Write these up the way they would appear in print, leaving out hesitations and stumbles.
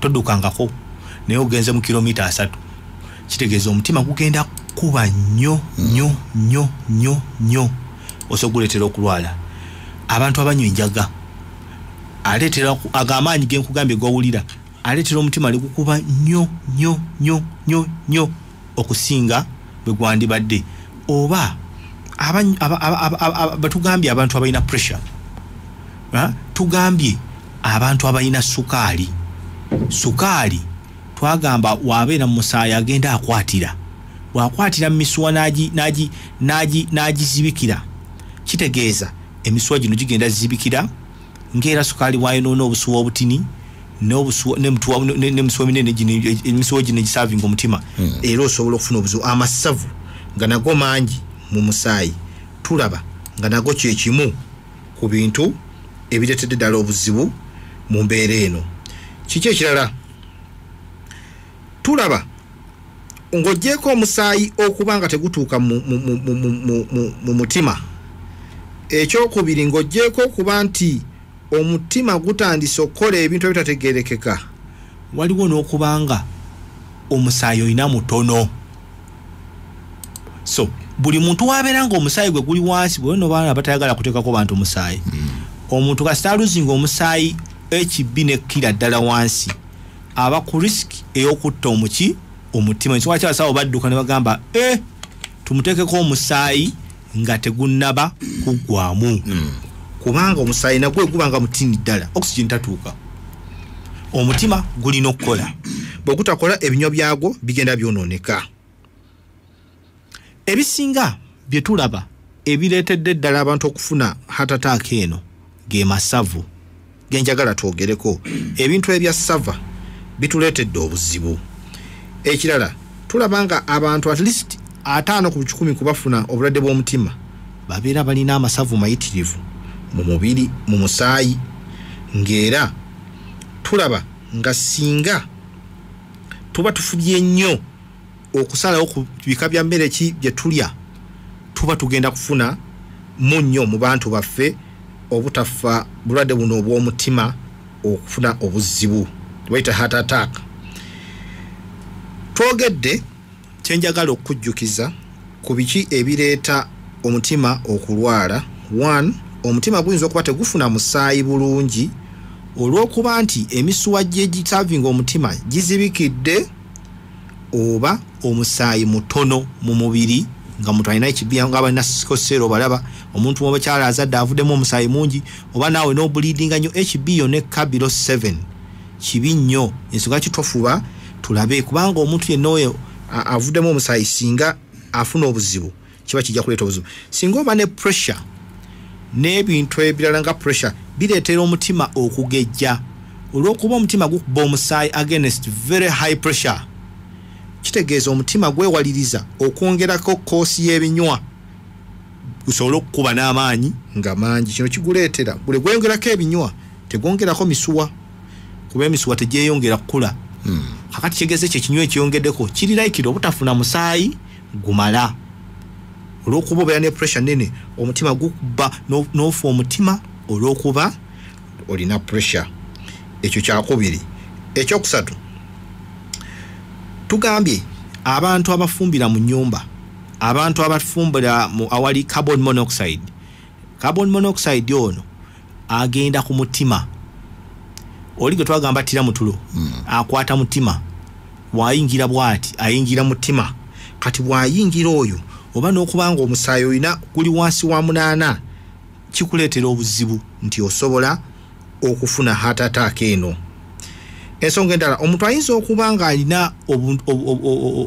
todukangako naye ogenze mu kilomita 3 kitegeeza omutima gugenda kuba nnyo nnyo nnyo nnyo nnyo osoguletera okulwala. Abantu abanywa enjaga aletera agamaanyi genkugambye gowulira aletera omutima ligukuba nnyo nnyo nnyo nnyo nnyo okusinga bwe gwandibadde. Oba batugambye abantu abalina pressure, tugambye abantu abalina sukaali twagamba wabeera mu musaayi agenda akwatira, bwakwatira misuwa n'agizibikira kitegeeza emisuwa gino gigenda zibikira ng'era sukaali wayonoona obusuwa obutini n'emisuwa minene gino emisuwa gino gisavinga omutima era osobola okufuna obuzibu. Amasavu nga nago mangi mu musaayi tulaba nga nago kyekimu ku bintu ebireetedde ddala obuzibu mu mbeera eno. Kiki ekirala tulaba ng'oggyeko omusaayi okuba nga tegutuuka mu mutima. Ekyokubiri ng'oggyeko okuba nti omutima gutandise okukola ebintu ebitategeerekeka. Waliwo n'okubanga omusaayi olina mutono. So buli muntu wabeera nga omusaayi gwe guli wansi, bwe no baana batayagala kuteekako bantu omusaayi. Omuntu kasita aluzinga omusaayi HB ne kira ddala wansi aba ku risk ey'okutta omutima. Nswaki abasawo badduka ne bagamba tumuteekeko omusaayi nga tegunnaba kuggwamu. Kubanga omusaayi nagwe gubanga mutini ddala, oxygen tatuuka. Omutima gulina okukola, bwe gutakola ebinywa byagwo bigenda byonooneka. Ebisinga bye tulaba ebireetedde ddala abantu okufuna heart attack eno ge masavu genjagala twogereko. Ebintu ebya sava bituleetedde obuzibu. Ekirala tulaba nga abantu at least 5 ku 10 kubafuna obulwadde bw'omutima babeera balina amasavu mayitirivu mu mubiri mu musaayi, ng'era tulaba nga singa tuba tufubye nnyo okusalawo ku bika bya mmere ki bye tulya tuba tugenda kufuna munnyo mu bantu baffe obutafa bulwadde buno obw'omutima okufuna obuzibu bayita heart attack. Twogedde kyenjagala okujjukiza ku biki ebireeta omutima okulwala. 1, omutima guyinza okuba tegufuna musaayi bulungi olw'okuba nti emisuwa gye gisavinga omutima gizibikidde, oba omusaayi mutono mu mubiri nga muntu alina ekibya nga balina sikosero balaba omuntu omukyala azadde avuddemu omusaayi mungi, oba naawe n'obulidinga nnyo HB ne kabiro 7 kibi nnyo. Ensonga kitofuba tulabe kubanga omuntu yenna oyo avuddemu omusaayi singa afuna obuzibu kiba kijja kuleeta obuzibu. Singa oba ne pressure n'ebintu ebirala nga pressure bireetera omutima okugejja olw'okuba omutima gukuba omusaayi against very high pressure. Kitegeeza omutima gwewaliriza okwongerako koosi y'ebinywa gusobola okukuba n'amaanyi nga mangi. Kino kiguleetera buli gweyongerako ebinywa tegwongerako misuwa, kuba emisuwa tegyeyongera kukula. Kakati kigeze kye kinywa ekiyongeddeko kiri laikiri obutafuna musaayi gumala olw'okuba obeera ne pressure nene omutima gukuba n'ofa omutima olw'okuba olina pressure. Ekyo kyakubiri. Ekyokusatu tugambye abantu abafumbira mu nnyumba, abantu abafumbira mu awali carbon monoxide. Carbon monoxide ono agenda ku mutima. Oli gwe twagamba tira mutulo akwata mutima, wayingira bwati ayingira mutima. Kati bwayingira oyo oba n'okubanga omusaayi olina guli wansi wa 8 kikuleetera obuzibu nti osobola okufuna heart attack eno. Ensonga endala omuntu ayinza okuba nga alina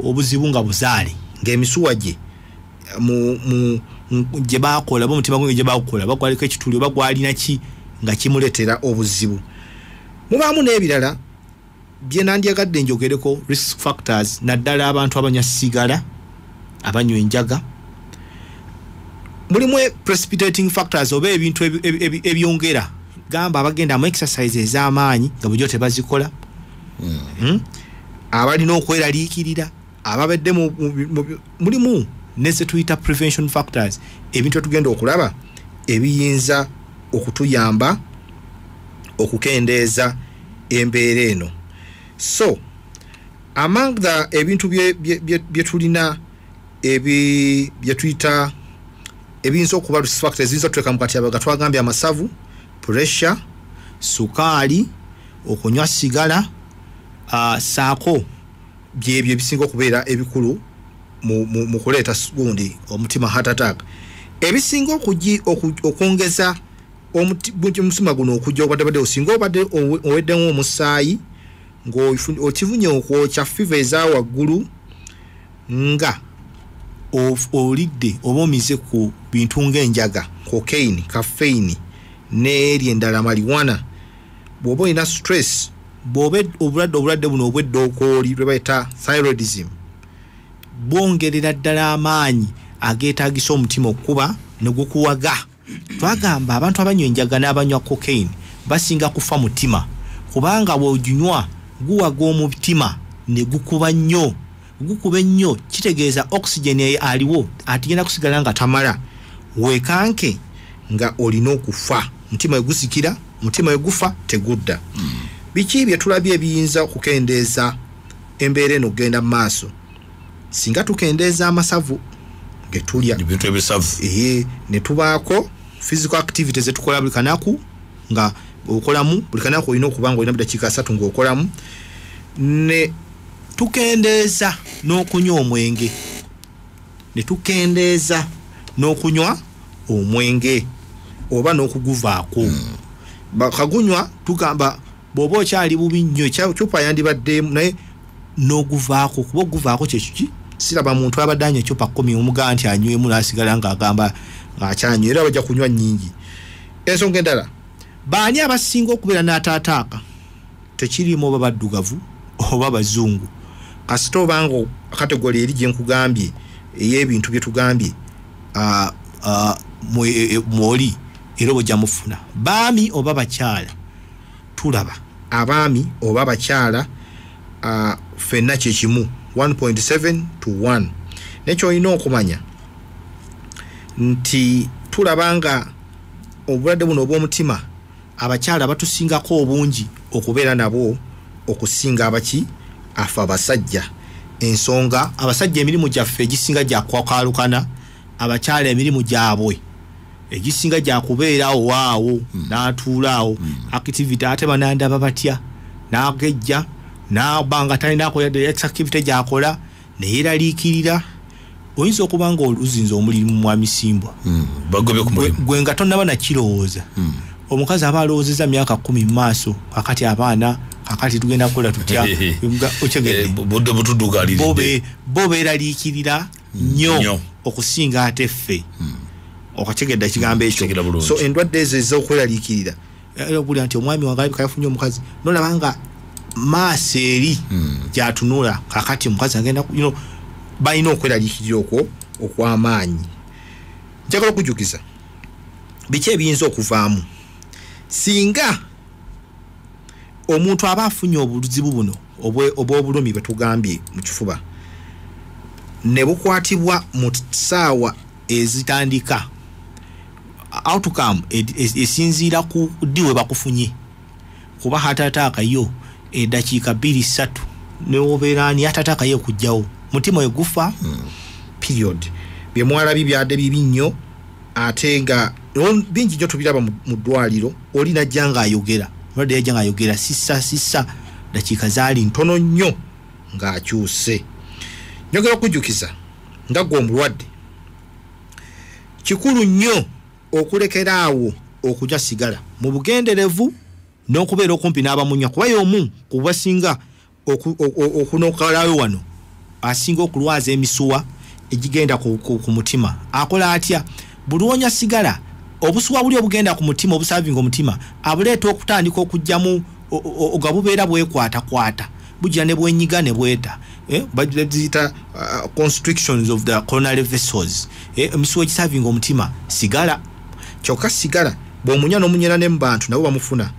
obuzibu nga buzaale ng'emisuwa gye gye baakola omutima gwe gye baakola bagwaliko ekituli oba gwalina ki nga kimuleetera obuzibu. Mubaamu n'ebirala bye nandyagadde njogereko risk factors, naddala abantu abanywa sigala, abanywa enjaga. Mulimu precipitating factors oba ebintu ebyongera, gamba abagenda mu exercise ez'amaanyi nga bulijjo tebazikola, abalina okweraliikirira, ababedde mulimu ne ze tuyita prevention factors, ebintu etugenda okulaba ebiyinza okutuyamba okukendeeza embeera eno. So among the ebintu bye tulina bye tuyita ebinza okuba risk factors ezinza tuteeka mu katyabaga twagambye amasavu, pressure, sukaali, okunywa sigala, saako byebyo ebisinga okubeera ebikulu mu kuleeta gundi omutima heart attack. Ebisinga okwongeza omutima guno okujja obadde osinga obadde oweddemu omusaayi ng'okivunye okwokya fiva eza waggulu nga olidde oba omize ku bintu ng'enjaga, cocaine, caffeine n'eri endala marijuana. Bw'oba olina stress, bw'oba obulwadde buno obw'eddookoli lwe bayita thyroidism bwongerera ddala amaanyi ageetaagisa omutima okuba ne gukuwaga. Twagamba abantu abanywa enjaga n'abanywa cocaine basinga kufa mutima kubanga bw'oginywa guwaga omutima ne gukuba nnyo. Gukuba ennyo kitegeeza oxygen aliwo atigenda kusigala nga tamala, weekanke nga olina okufa. Mutima egusikira, mutima egufa tegudda. Biki bye tulabye ebiyinza okukendeeza embeera eno okugenda mu maaso? Singa tukendeeza amasavu getulya ebintu ebisavu ne tubaako physical activities etukola buli kanaku nga okolamu buli kanaku olina okuba nga olina dakiika 3 ng'okolamu, ne tukendeeza n'okunywa omwenge, ne tukendeeza n'okunywa omwenge oba n'okuguvaako. Bakagunywa tugamba bw'oba okyali bubi nnyo ekyupa yandibadde naye n'oguvaako, kuba oguvaako kyekiki. Siraba muntu abadde anywa ekyupa 10 omugaa nti anywemu n'asigala ng'agamba ng'akyanywa, era bajja kunywa nnyingi. Ensonga endala, baani abasinga okubeera n'ataataaka tekirimu oba baddugavu oba bazungu? Kasita obanga kategori eri gye nkugambye ey'ebintu bye tugambye mwoli era bojja mufuna baami oba bakyala. Tulaba abaami oba bakyala ffenna kyekimu 1.7 to 1. Nekyo olina okumanya nti tulaba nga obulwadde buno obw'omutima abakyala batusingako obungi okubeera nabwo okusinga abaki afa abasajja. Ensonga abasajja emirimu gyaffe egisinga gyakwakaalukana, abakyala emirimu gyabwe egisinga gyakubeerawo waawo n'atuulaawo activity ate banandaba batya n'agejja n'abanga talinaako yadde activity gyakola neyeraliikirira. Oyinza okuba nga oluzinza omulimu mwami Simbwa gwe nga tonnaba nakirowooza. Omukazi aba alowoozeza myaka 10 mu maaso, kakati abaana kakati tugenda kukola tutya budde butudugaliride bo beeraliikirira nnyo okusinga ate ffe. Okategedde ekigambo ekyo. So endwadde ezo ez'okweraliikirira okuli nti omwami wange alabika yafunye omukazi nolaba nga maaso eri gyatunula kakati omukazi agenda balina okweraliikirira okwo okw'amaanyi. Njagala okujjukiza biki ebiyinza okuvaamu singa omuntu aba afunye obuzibu buno obw'obulumi bwe tugambye mu kifuba ne bukwatibwa mu ssaawa ezitandika. Outcome esinziira ku ddi we bakufunye, kuba hatataaka yo eddakiika 2-3 newobeera ani hatataaka yo okujjawo mutima we gufa period. Bye mwalabi byadde bibi nnyo ate nga bingi nnyo tubiraba mu ddwaliro. Oli najja ng'ayogera mulwadde yajja ng'ayogera sissa dakiika zaali ntono nnyo ng'akyuse. Njagala okujjukiza nga gwe omulwadde kikulu nnyo okulekeraawo okunywa sigala mu bugenderevu n'okubeera okumpi n'abamunywa, kuba y'omu ku basinga okunookalayo wano asinga okulwaza emisuwa egigenda ku mutima. Akola atya? Buli wonywa sigala obusuwa buli obugenda ku mutima obusavinga omutima abuleeta okutandika okujjamu ogabubeera bwekwatakwata bujja ne bwenyiga ne bweta baziyita constrictions of the coronary vessels. Emisuwa egisavinga omutima sigala. Kyokka sigala bw'omunywa n'omunyera ne mu bantu nabo bamufuna.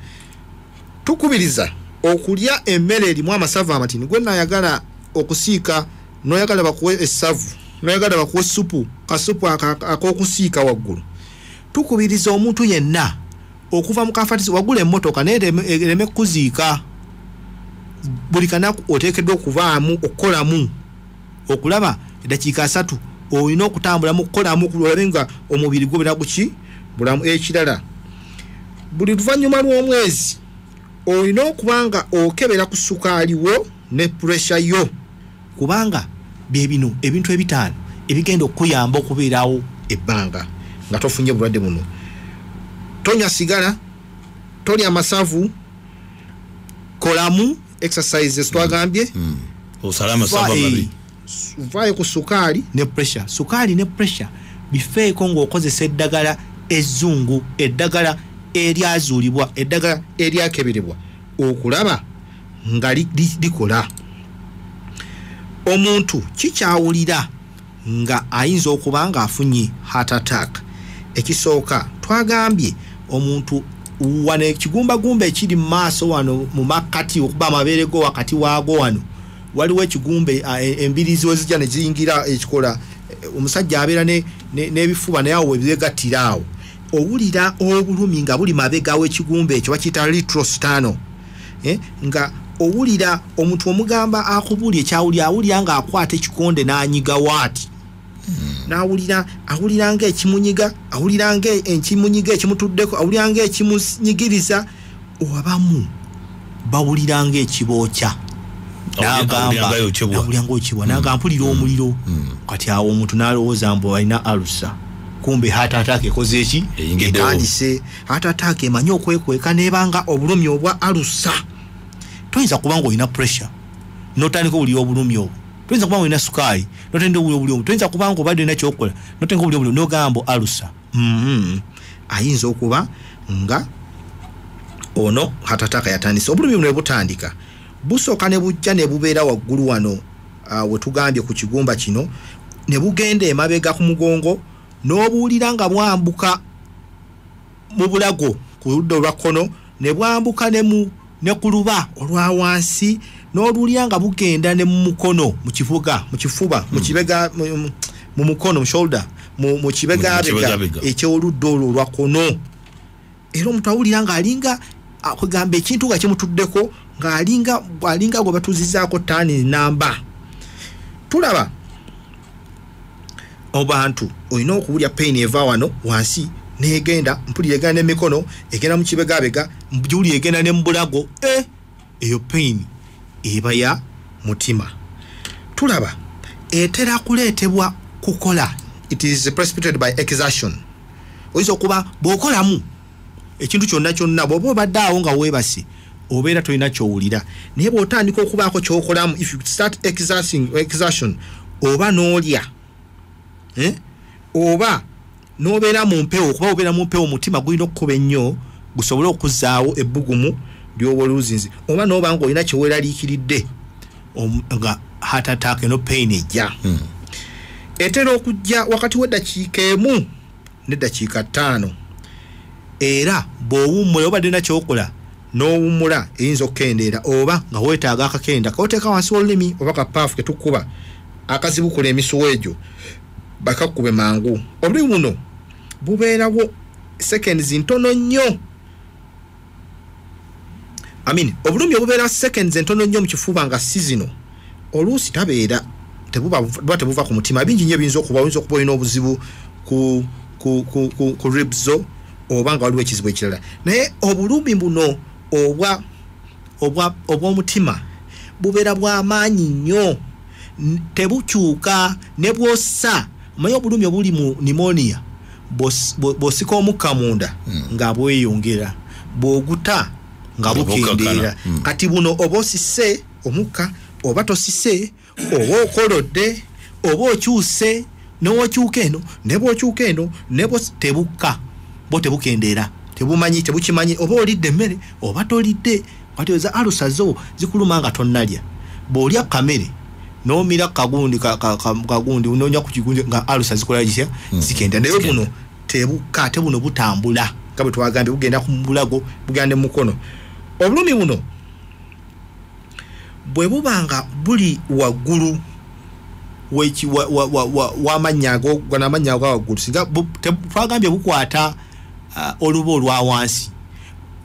Tukubiriza okulya emmere erimu amasavu amatini. Gwe nayagala okusiika noyagala bakuwe essavu, noyagala bakuwe supu, kasupu ak'okusiika waggulu. Tukubiriza omuntu yenna okuva mu kafatisi wagula emmotoka naye ereme kuziika. buli kanaku oteekeddwa okuvaamu okukolamu okulaba eddakiika 3 olina okutambula mu kukolamu kulabe nga omubiri gubera kuki bulamu. Ekirala buli luvannyuma lw'omwezi olina okubanga okebera ku sukaali wo ne pressure yo, kubanga bye bino ebintu ebitaano ebigenda okuyamba okubeerawo ebbanga nga tofunye bulwadde buno. Tonya sigala, tolya amasavu, kolamu exercises twagambye, osala amasavu amabi, vaayo ku sukaali ne pressure. Sukaali ne pressure bifeeko ng'okozesa eddagala ezzungu, eddagala eryazuulibwa, eddagala eryakeberebwa okulaba nga likola. Omuntu kikyawulira nga ayinza okuba nga afunye heart attack. Ekisooka twagambye omuntu wane ekigumbagumba ekiri mu maaso wano mu makati okuba amabeere go wakati waago wano waliwo ekigumbe embirizi we zijja ne ziyingira ekikola omusajja abeera n'ebifuba naye awo webiregattira awo owulira obulumi nga buli mabega w'ekigumbe ekyo bakiyita retrosternal nga owulira omuntu omugamba akubulya ekyawulira awulira nga akwata ekikonde n'anyiga waati awulira nga ekimunyiga, awulira nga ekimunyiga ekimutuddeko, awulira nga ekimunyigiriza, obamu bawulira nga ekibookya n'agamba okibwa n'agamba mpulira omuliro. Kati awo omuntu n'alowooza mbu alina alusa, kumbe heart attack ekoze eki etandise. Heart attack emanyi okwekweka nebanga obulumi obwa alusa. Toyinza kuba nga olina pressure n'otandika owulira obulumi obwo, toyinza kuba nga olina sukaali n'otandika owulira obulumi obwo, toyinza kuba nga obadde olina kyokukola n'otandika owulira obulumi n'ogamba alusa. Ayinza okuba nga ono heart attack yatandise. Obulumi buno butandika busooka ne bujja ne bubeera waggulu wano we tugambye ku kigumba kino ne bugenda emabega ku mugongo n'obuwulira nga bwambuka mu bulago ku ludda olwa kkono ne bwambuka ne ku luba olwa wansi n'oluwulira nga bugenda ne mu mukono mu kifuba mu kibega mu mukono mu shoulder mu kibegabega ekyoludda olwo olwa kkono. Era omuntu awulira nga alinga akugamba ekintu nga kimutuddeko ng'alinga gwe batuuzizaako ttaani namba. Tulaba abantu olina okuwulya pain eva wano wansi negenda mpulira egenda n'emikono egenda mu kibegabega mbuwulira egenda ne mu bulago eyo pain eba ya mutima. Tulaba etera kuleetebwa kukola, it is precipitated by exertion. Oyinza okuba bw'okolamu ekintu kyonna bw'oba obadde awo nga weebase obeera tolina kyowulira, naye bw'otandika okubaako ky'okolamu, if you start exertion oba n'olya oba n'obeera mu mpewo, okuba obeera mu mpewo omutima gulina okukuba ennyo gusobole okuzzaawo ebbugumu ly'oba oluzinzi, oba n'oba nga olina kyeweeraliikiridde nga heart attack no pain ejja. Etera okujja wakati w'eddakiika 1 n'eddakiika 5, era bw'owummula obadde na kyokola n'owummula eyinza okukendeera, oba nga weetaaga akakenda koteeka wansi w'olulimi oba kapaafu ke tukuba akazibukula emisuwa egyo bakakube mangu. Obulumi buno bubeerawo seconds ntono nnyo. Obulumi obubeera seconds entono nnyo mu kifuba nga si zino oluusi tabeera tebuva ku mutima. Bingi nnyo biyinza okuba olina obuzibu ku ribs zo oba nga waliwo ekizibu ekirala, naye obulumi buno obw'omutima bubeera bw'amaanyi nnyo, tebukyuka ne bwossa. Omanyi obulumi obuli mu pneumonia bw'osika omukka munda nga bweyongera, bw'oguta nga bukendeera. Kati buno oba osise omukka oba tosise, oba okolodde oba okyuse n'okyuka eno ne bw'okyuka eno ne tebukka, bo tebukendeera, tebukimanyi oba olidde emmere oba tolidde. Kati eza alusa zo zikuluma nga tonnalya. Bw'olya kamere n'omira kagundi unoonya ku kigundi nga alusa zikola gitya zikenda. Naye buno tebukka, ate buno butambula nga bwe twagambye, bugenda ku bulago bugenda mu mukono. Obulumi buno bwe buba nga buli waggulu w'amannya ago n'amannya ago waggulu, singa twagambye bukwata oluba olwa wansi.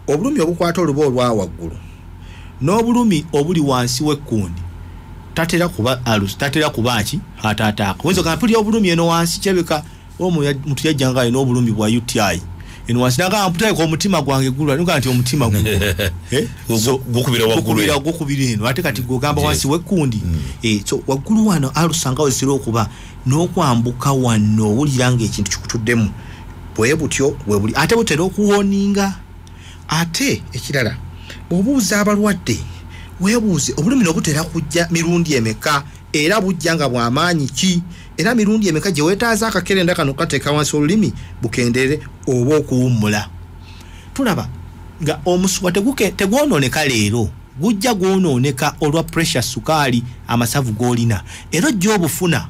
Obulumi obukwata oluba olwa waggulu n'obulumi obuli wansi w'ekkundi tatera kuba alus tatera kuba ki ataataaka wenzo kana puli obulumi eno wansi kyebeka omuntu yajjanga n'obulumi bwa UTI eno wansi naga mputaye ko omutima gwange gulwa nuga nti omutima so gukubira eno ate kati gogamba wansi w'ekkundi so waggulu wano alusanga wesira okuba n'okwambuka wano owuliranga ekintu kikutuddemu bwe butyo bwe buli ate butera okuwoninga ate ekirala obuuza abalwadde weebuuze obulumi n'obutera kujja mirundi emeka era bujja nga bw'amaanyi ki era mirundi emeka gye weetaaza akakerenda kano kateeka wansi olulimi bukendere oba okuwummula tulaba nga omusuwa tegwonooneka leero gujja gwonooneka olwa pressure sukaali amasavu g'olina era ojja obufuna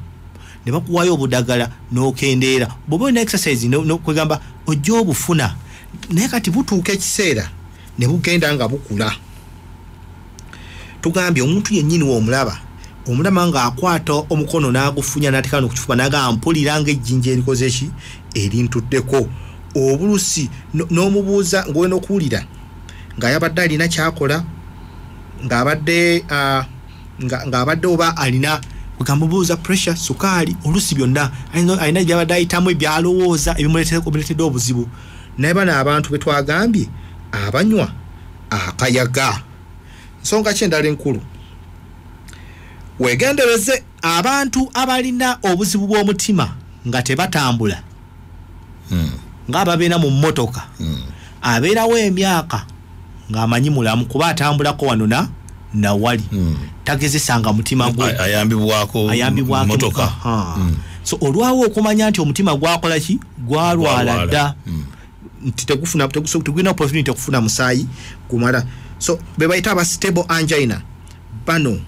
ne bakuwaayo obudagala n'okendeera bw'oba olina exercise kwegamba ojja obufuna naye kati butuuka ekiseera ne bugenda nga bukula tugambye omuntu yennyini w'omulaba nga akwata omukono n'agufunya n'ateeka n'okukifuba n'agamba mpuliranga ejjinja erikoze eki erintuddeko obulusi n'omubuuza ng'oyina okuwulira ng'ayabadde alina kyakola ng'abadde oba alina mubuuza pressure sukaali olusi byonna alina byabadde ayitamu ebyalowooza ebimuleetedde obuzibu naye bano abantu be twagambye abanywa akayaga nsonga kyendala enkulu wegendereze abantu abalina obuzibu bw'omutima nga tebatambula ng'ababeera mu mmotoka abeerawo emyaka ng'amanyi mulamu kuba atambulako wano na wali tagezesanga mutima gwe ayambibwako mmotoka so olwawo okumanya nti omutima gwakola ki gwalwala dda nti tegulina opportunity okufuna musaayi gumala so be bayita aba stable angina bano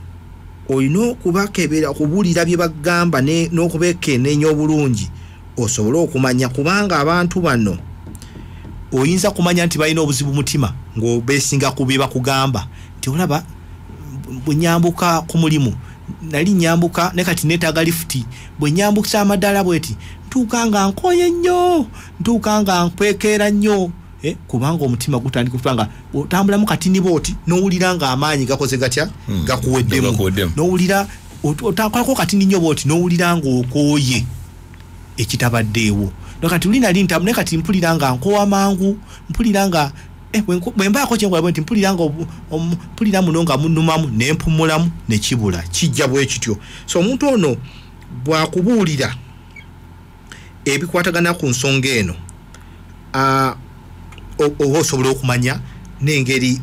olina okubakebera okubuulira bye bagamba n'okubekenneenya obulungi osobole okumanya kubanga abantu bano oyinza kumanya nti balina obuzibu mutima ng'obeesinga ku bye bakugamba nti olaba bwe nyambuka ku mulimu nali nyambuka ne kati neetaaga lifuti bwe nyambukisa amadaala bweti ntuuka nga nkoye nnyo ntuuka nga nkwekeera nnyo kubanga omutima gutandika kutanga otambulamu katini booti n'owulira nga amaanyi gakoze gatya gakuweddemu n'owulira otakolako katini nnyo booti n'owulira nga okooye ekitabaddeewo kati ulinali ntamune kati mpulira nga nkowa mangu mpulira nga bwe mbaako kyenkola nti mpulira muno nga munnumamu nempumulamu ne kibula kijja bwe kityo so omuntu ono bwakubuulira ebikwatagana ku nsonga eno oba osobola okumanya n'engeri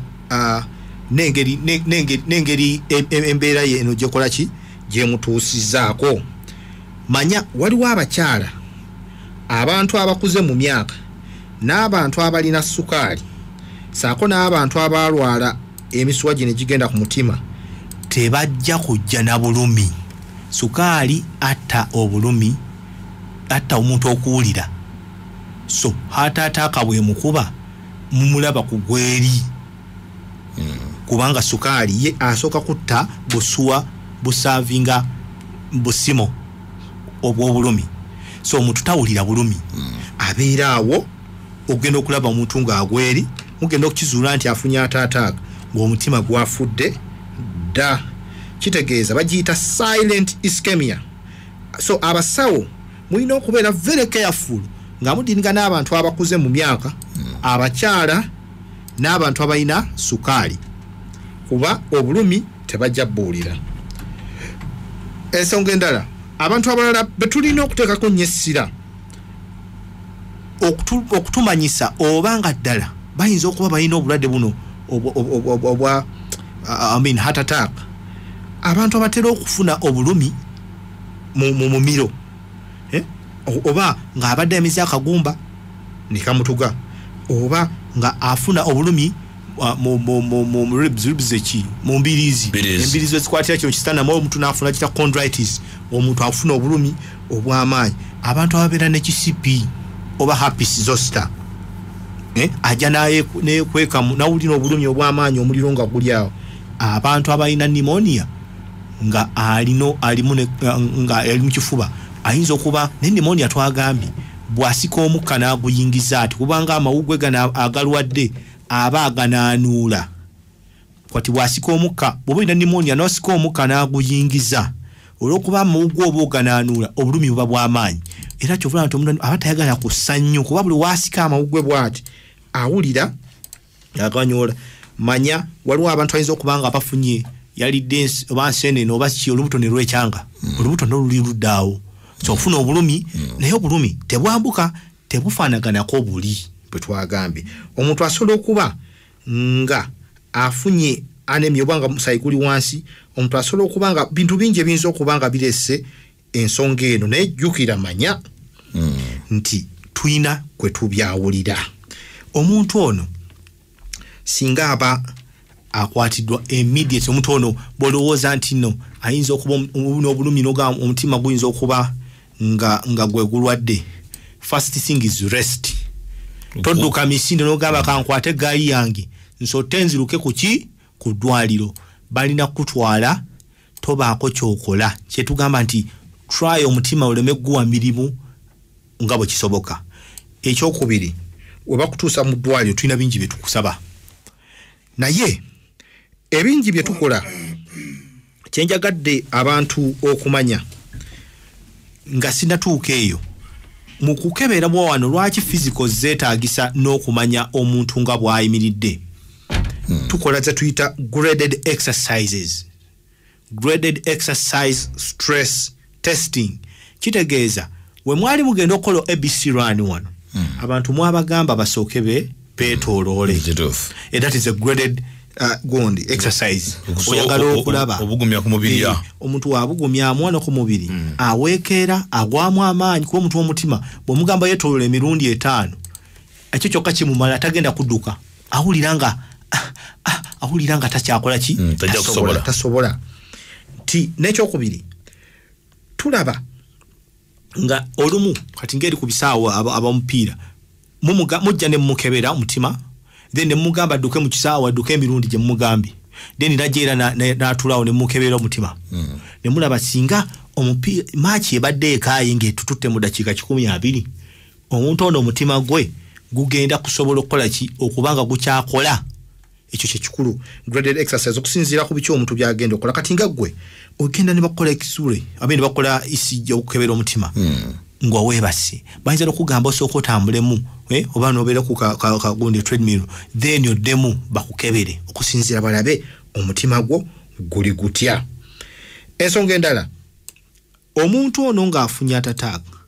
embeera eno gyekola ki gyemutuusizaako manya waliwo abakyala abantu abakuze mu myaka n'abantu abalina sukaali saako n'abantu abalwala emisuwa gino egigenda ku mutima tebajja kujja na bulumi sukaali atta obulumi atta omuntu okuwulira so hataataaka bwe mukuba mumulaba ku gweri kubanga sukaali ye asooka kutta busuwa busaavinga busimo obw'obulumi so omuntu tawulira bulumi abeera awo ogenda okulaba omuntu ng'agweri mugenda okukizuula nti afunye ataataaga ng'omutima gwafudde dda kitegeeza bagiyita silent ischemia so abasawo mulina okubeera very careful nga mudinga n'abantu abakuze mu myaka abakyala n'abantu abalina sukaali kuba obulumi tebajja bbuulira ensonga endala abantu abalala betulina okuteekako nnyo essira okutumanyisa oba nga ddala bayinza okuba balina obulwadde buno obwa heart attack abantu abatera okufuna obulumi mu mumiro oba ng'abadde emize akagumba ne kamutuga oba nga afuna obulumi mu ribs eki mu mbirizi embirizi ezikwatira kino kisitanamu omuntu n'afuna kita chondritis omuntu afuna obulumi obw'amaanyi abantu ababeera ne kisipi oba herpes zoster ajja nekweka nawulira obulumi obw'amaanyi omuliro nga guli awo abantu abalina pneumonia nga alimu mu kifuba ayinza okuba ne pneumonia twagambye bw'asika omukka n'aguyingiza ati kubanga amawugwe gano agalwadde aba aganaanuula kwati bwasika omukka bwoba ina pneumonia n'osika omukka n'aguyingiza olw'okuba muwugwa oba oganaanuula obulumi buba bw'amaanyi era kyovula nti omuntu aba tayagala kussa nnyo kuba buli waasika amawugwe bw'ati awulira aganyoola manya waliwo abantu ayinza okuba nga bafunye yalidde oba nseenene oba ki olubuto ne lwekyanga olubuto n'oluli luddaawo so ofuna obulumi naye obulumi tebwambuka tebufaanaganako buli bwe twagambye omuntu asobola okuba nga afunye anemia oba nga musayi guli wansi omuntu asobola okuba nga bintu bingi ebiyinza okuba nga birese ensonga eno naye jjukira manya nti tuyina kwe tubyawulira omuntu ono singa aba akwatiddwa immediate omuntu ono bolowooza nti no ayinza okuba n'obulumi omutima guyinza okuba nga gwe gulwadde first thing is rest todduka misinde n'ogamba kankwate eggaali yange nsotte nziruke ku ddwaliro balina kutwala tobaako kyokola kyetugamba nti try omutima oleme gguwa mirimu nga bwe kisoboka ekyokubiri we bakutuusa mu ddwaliro tulina bingi bye tukusaba naye ebingi bye tukola kyenjagadde abantu okumanya nga sinatuuka eyo mu kukebera bwa wano lwaki physical zeetaagisa n'okumanya omuntu nga bw'ayimiridde tukola ze tuyita graded exercise stress testing kitegeeza we mwali mugenda okukola ABC run wano abantu mwabagamba basooke beetooloole that is a graded gondi exercise oyagala okulaba obugumya ku mubiri omuntu wabugumya amwana ku mubiri aweekera agwamu amaanyi kuba omuntu w'omutima bw'omugamba yeetoolola emirundi 5 ekyo kyokka kimumala tagenda kudduka awulira nga takyakola ki tasobola ti n'ekyokubiri tulaba nga olumu kati ngeri ku bisaawo abamupiira mujja ne mumukebera omutima then ne mugamba adduke mu kisaawo adduke emirundi gye mumugambye then najeera n'atulaawo ne mumukebera omutima ne mulaba singa omupiira maaki ebadde ekaayi ng'etututte mu dakiika 12 omuntu ono omutima gwe gugenda kusobola okukola ki okubanga gukyakola ekyo kyekikulu graded exercise okusinziira ku biki omuntu byagenda okukola kati nga ggwe ogenda ne bakola ekisule abe ne bakola isijja okukebera omutima ngwa weebase bayinza n'okugamba osooka otambulemu oba n'obeera ku kagundi treadmill then oddemu bakukebere okusinziira balabe omutima gwo guli gutya ensonga endala omuntu ono ng'afunye atataaga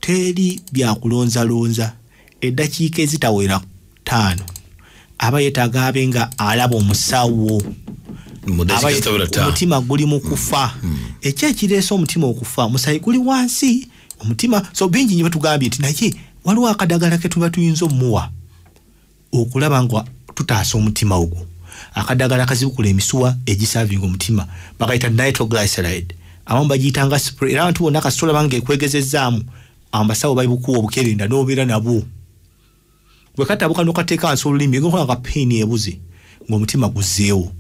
teri byakulonzalonza eddakiika ezitawera 5 aba yeetaaga abe nga alaba omusawo omutima guli mu kufa ekyekireesa omutima okufa musayi guli wansi omutima so bingi nyo batugambye nti naye waliwo akadagala ke tuba tuyinza omuwa okulaba nga tutaasa omutima ogwo akadagala kazibukula emisuwa egisavinga omutima bakayita nitroglyceride abamu bagiyitanga spray era abantu bonna kasitola bange ekwegezezaamu ambasawo bayibukuwa obukerenda n'obeera nabwo bwe katabuka n'okateeka wansi olulimi egokola nga pain ebuze ng'omutima guzeewo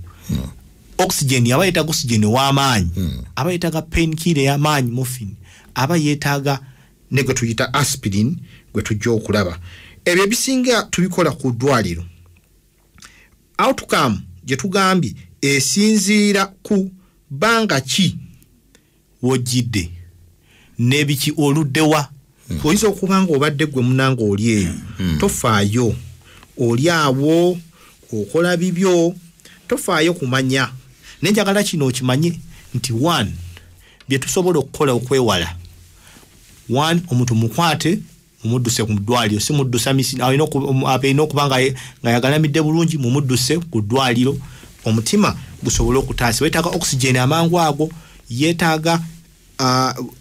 oxygen aba yeetaaga oxygen w'amaanyi aba yeetaaga pain killer y'amaanyi morphine aba yeetaaga ne gwe tuyita aspirin gwe tujja okulaba ebyo ebisinga tubikola ku ddwaliro outcome gye tugambye esinziira ku banga ki wojjidde n'ebiki oluddewa oyinza okuba nga obadde gwe munanga oli eyo tofaayo oli awo okola bibyo tofaayo kumanya nenjagala kino okimanye nti 1 bye tusobola okukola okwewala 1 omuntu mukwate mumudduse ku ddwaliro si muddusa misini alina okuba nga yagalamidde bulungi mumudduse ku ddwaliro omutima gusobola okutaasa weetaaga oxygen amangu ago yeetaaga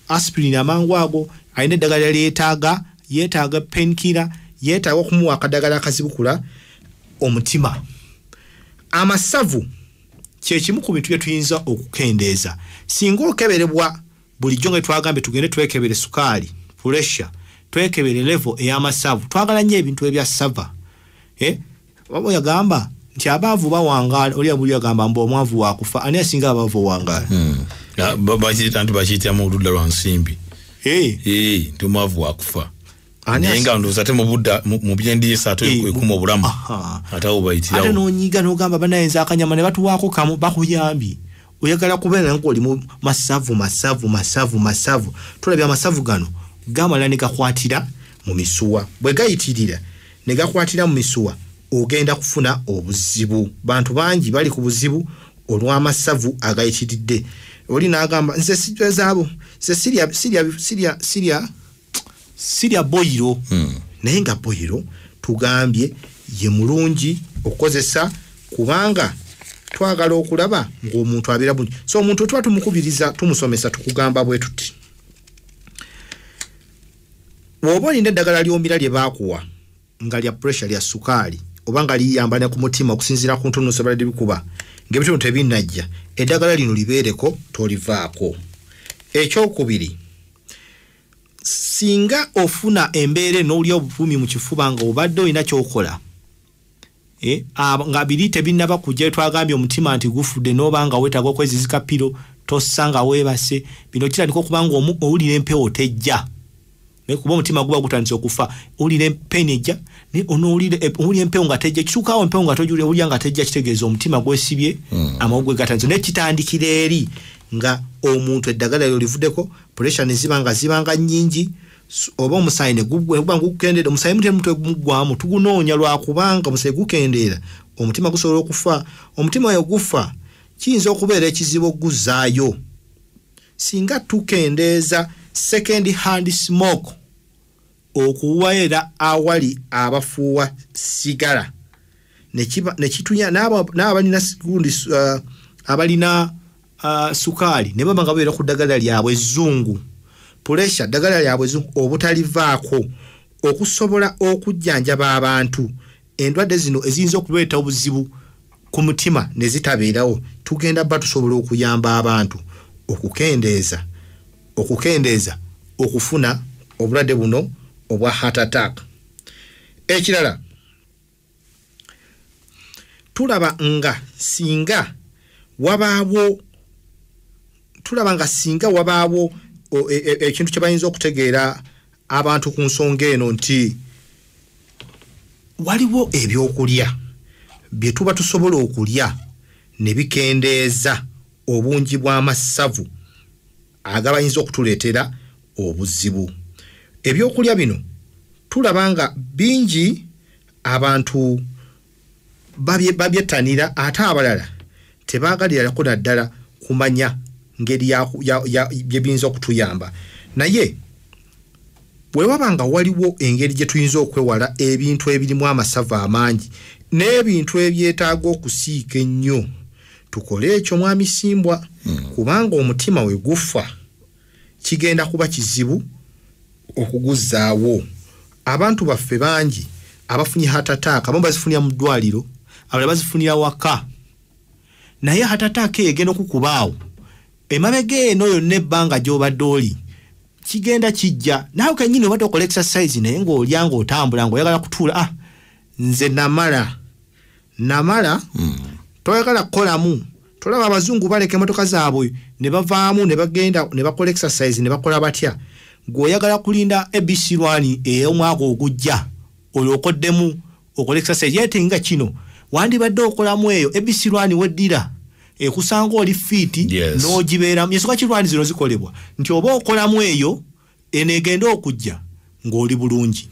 aspirin amangu ago alina eddagala yeetaaga painkiller yeetaaga okumuwa akadagala akazibukula omutima amasavu kyekimu ku bintu bye tuyinza okukendeeza singa okeberebwa bulijjo nga twagambye tugende twekebere sukaali pressure twekebere level ey'amasavu twagala nnyo ebintu ebya sava waba yagamba nti abaavu bawangaala oli abuli yagamba mbu omwavu wakufa ani asinga abaavu owangaala bakiyita nti bakiyita mu ludda lwa nsimbi nti omwavu wakufa Nenga ndo zate mu Budda mu byendiisa ekuma obulamu. Atawo bayitirawo. Ate n'onyiga n'ogamba banayenza akanyama ne batuwaako kamu bakuyambi. Oyagala kubeera ng'oli mu masavu. Tulabye amasavu gano gamala ne gakwatira mu misuwa. Bwe gayitirira ne gakwatira mu misuwa ogenda kufuna obuzibu. Bantu bangi bali ku buzibu olw'amasavu agayitiridde. Oli n'agamba nze sijazaabo Siria boyiro. Naye nga boyiro tugambye ye mulungi okozesa kubanga twagala okulaba ng'omuntu abeera bulungi. So omuntu tuba tumukubiriza tumusomesa tukugamba bwe tuti. Woba olina eddagala ly'omira lye baakuwa nga lya pressure lya sukaali oba nga liyamba ne ku mutima okusinziira ku ntunuuso balade bikuba ng'ebitono tebinnajja eddagala lino libeereko tolivaako. Ekyokubiri, singa ofuna embeere n'olya obuvumi mu kifuba nga obadde olina ky'okola nga biri tebinnaba kujja twagambye omutima nti gufudde n'oba nga weetaaga okwezizika piro tossa nga weebase bino kirabika okuba nga owulira empewo tejja kuba omutima guba gutandise okufa owulira empeni ejja owulira empewo nga tejja kituukaawo empewo nga tojulira owulira nga tejja kitegeeza omutima gwesibye amawugwe gatandise nekitandikira eri nga omuntu eddagala lyo livuddeko pressure ne zibanga nnyingi oba omusaayi ne gukendeera omusaayi mutemu mutwe gugwamu tugunoonya lwakubanga omusaayi gukendeera omutima gusobola okufa. Omutima oyo gufa kiyinza okubeera ekizibu okuguzaayo singa tukendeeza second hand smoke okuwaera awali abafuuwa sigala nekitunya n'abalina sigundi abalina sukaali ne baba nga babeera ku ddagala lyabwe ezzungu pressure ddagala lyabwe ezzungu obutalivaako okusobola okujjanjaba abantu endwadde zino eziyinza okuleeta obuzibu ku mutima ne zitabeerawo tugenda bba tusobola okuyamba abantu okukendeeza okufuna obulwadde buno obwa heart attack. Ekirala tulaba nga singa wabaawo ekintu kye bayinza okutegeera abantu ku nsonga eno nti waliwo ebyokulya bye tuba tusobola okulya ne bikendeeza obungi bw'amasavu agabayinza okutuleetera obuzibu. Ebyokulya bino tulaba nga bingi abantu babyettanira ate abalala tebaagalirako naddala kumanya ngeri bye biyinza okutuyamba. Naye bwe waba nga waliwo engeri gye tuyinza okwewala ebintu ebirimu amasavu amangi n'ebintu ebyetaaga okusiika ennyo tukole ekyo mwami Simbwa kubanga omutima we gufa kigenda kuba kizibu okuguzaawo. Abantu baffe bangi abafunye heart attack abamu bazifunira mu ddwaliro abalala bazifunira waka naye heart attack egenda okukubaawo emabega eno yonna ebbanga gy'obadde oli kigenda kijja naawe kennyini obadde okola exercise naye ng'olya ng'otambula ng'oyagala kutuula nze namala toyagala kukolamu. Tolaba abazungu baleka emmotoka zaabwe ne bavaamu ne bagenda ne bakola exercise ne bakola batya ng'oyagala kulinda ebisirwani ey'omwaka ogujja olwokoddemu okola exercise yeetenga kino wandibadde okolamu eyo ebisirwani weddira ekusanga oli fiiti n'ogibeeramu yesuka kirwani zino zikolebwa nti oba okolamu eyo eneegenda okujja ng'oli bulungi.